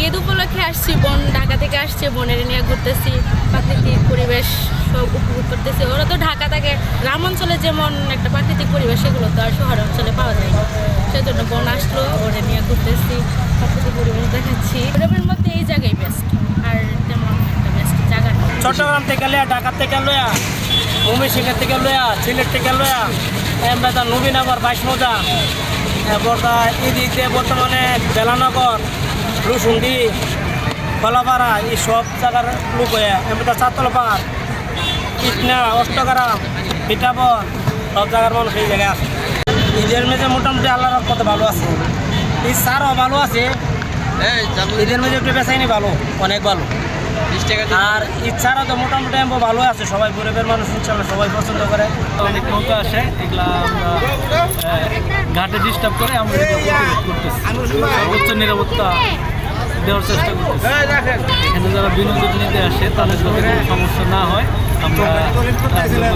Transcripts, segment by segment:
ঈদ উপলক্ষে আসছি, বোন ঢাকা থেকে আসছে, বোনের নিয়ে ঘুরতেছি, প্রাকৃতিক পরিবেশ সব উপভোগ করতেছি। ওরা তো ঢাকা থাকে, গ্রাম অঞ্চলে যেমন একটা প্রাকৃতিক পরিবেশ সেগুলো তো আর শহর অঞ্চলে পাওয়া যায় না। সেজন্য বোন আসলো, ওরা নিয়ে ঘুরতেছি, প্রাকৃতিক পরিবেশ দেখাচ্ছি। ওদের মধ্যে এই জায়গায় বেস্ট, আর তেমন একটা বেস্ট জায়গা না। চট্টগ্রাম থেকে লয়া, ঢাকা থেকে লয়া, ময়মনসিংহ থেকে লয়া, সিলেট থেকে লয়া, এমদাদা নবীনগর 22 মৌজা, বর্দা ঈদে বর্তমানে বেলানগর, রুসুন্দি, কলাপাড়া এই সব জায়গার লোক হয়ে এমদাদা চাতলপাড়, কৃষ্ণা, অষ্টগ্রাম, পিঠাবর সব জায়গার মানুষ এই জায়গায় আছে। ঈদের মেঝে মোটামুটি আল্লাহর কত ভালো আছে, ঈদ ছাড়ও ভালো আছে। ঈদের মেঝে একটু বেচাইনি ভালো, অনেক ভালো। আর ইচ্ছারা তো মোটামুটি ভালো আছে, সবাই গরিবের মানুষ ইনশাল্লাহ সবাই পছন্দ করে। অনেক নৌকা আসে, এগুলা ঘাটে ডিস্টার্ব করে আমরা করতেছি, সর্বোচ্চ নিরাপত্তা দেওয়ার চেষ্টা করতেছি। এখানে যারা বিনোদন নিতে আসে তাদের যাতে কোনো সমস্যা না হয় আমরা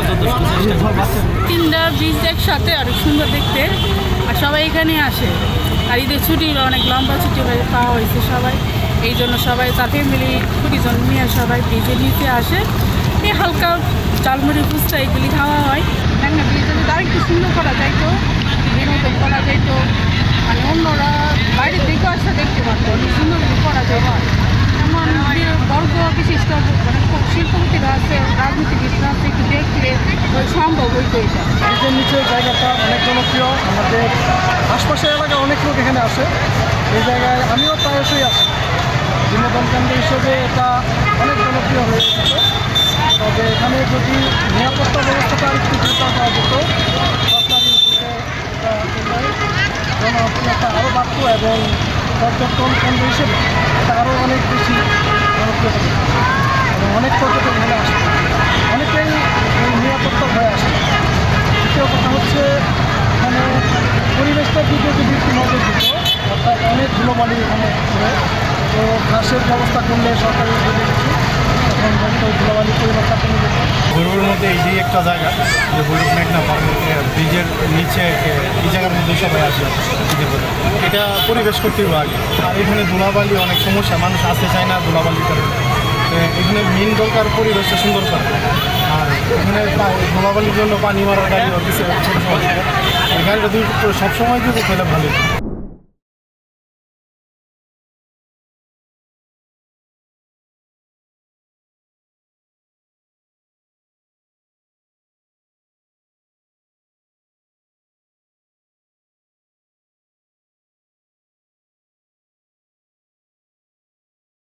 যথেষ্ট চেষ্টা করতেছি। তিনটা বীজ একসাথে আর সুন্দর দেখতে, আর সবাই এখানে আসে। আর ঈদের ছুটি অনেক লম্বা ছুটি পাওয়া হয়েছে সবাই, এই জন্য সবাই তার ফ্যামিলি পরিজন নিয়ে সবাই ব্রিজের নিচে আসে। এই হালকা চালমুড়ি ফুচকা এগুলি খাওয়া হয়। একটা ব্রিজ যদি তার একটু সুন্দর করা যাইতো, বিনোদন করা যাইতো, মানে অন্যরা বাইরের দিকেও আসে দেখতে পারতো, অনেক সুন্দর করা যায়। এমন বর্গ বিশিষ্ট মানে খুব শিল্পপতিরা আছে, রাজনীতিবিদরা আছে, একটু দেখলে ওই সম্ভব হইতো। এটা ব্রিজের নিচে জায়গাটা অনেক জনপ্রিয়, আমাদের আশপাশের এলাকায় অনেক লোক এখানে আসে। এই জায়গায় আমিও প্রায়শই আসি, বিনোদন কেন্দ্র হিসেবে এটা অনেক জনপ্রিয় হয়ে উঠেছে। তবে এখানে যদি নিরাপত্তা ব্যবস্থাটা একটু জোরদার করা যেত, সরকারি উদ্যোগে জনপ্রিয়তা আরও বাড়ত এবং পর্যটন কেন্দ্র হিসেবে এটা আরও অনেক বেশি জনপ্রিয় হতো এবং অনেক পর্যটন এখানে আসে, অনেকেই নিরাপত্তা ভয়ে আসে। দ্বিতীয় কথা হচ্ছে এখানে পরিবেশটার দিকে যদি একটু নজর দিত, অর্থাৎ অনেক ধুলোবালি এখানে ঘুরে, তো ঘাসের ব্যবস্থা করলে সরকারি উদ্যোগে কিছু তখন হয়তো ধুলোবালি পরিমাণটা কমে যেত। ভৈরবের মধ্যে এই একটা জায়গা যে ভৈরব মেঘনা ব্রিজের নিচে এই জায়গার মধ্যে সবাই আসে ঈদের করে। এটা পরিবেশ করতে হবে আগে। আর এখানে ধুলাবালি অনেক সমস্যা, মানুষ আসতে চায় না ধুলাবালি করে। এখানে মেন দরকার পরিবেশটা সুন্দর করা। আর এখানে ধুলাবালির জন্য পানি মারার গাড়ি কিছু এই গাড়িটা সবসময় যদি তাহলে ভালো।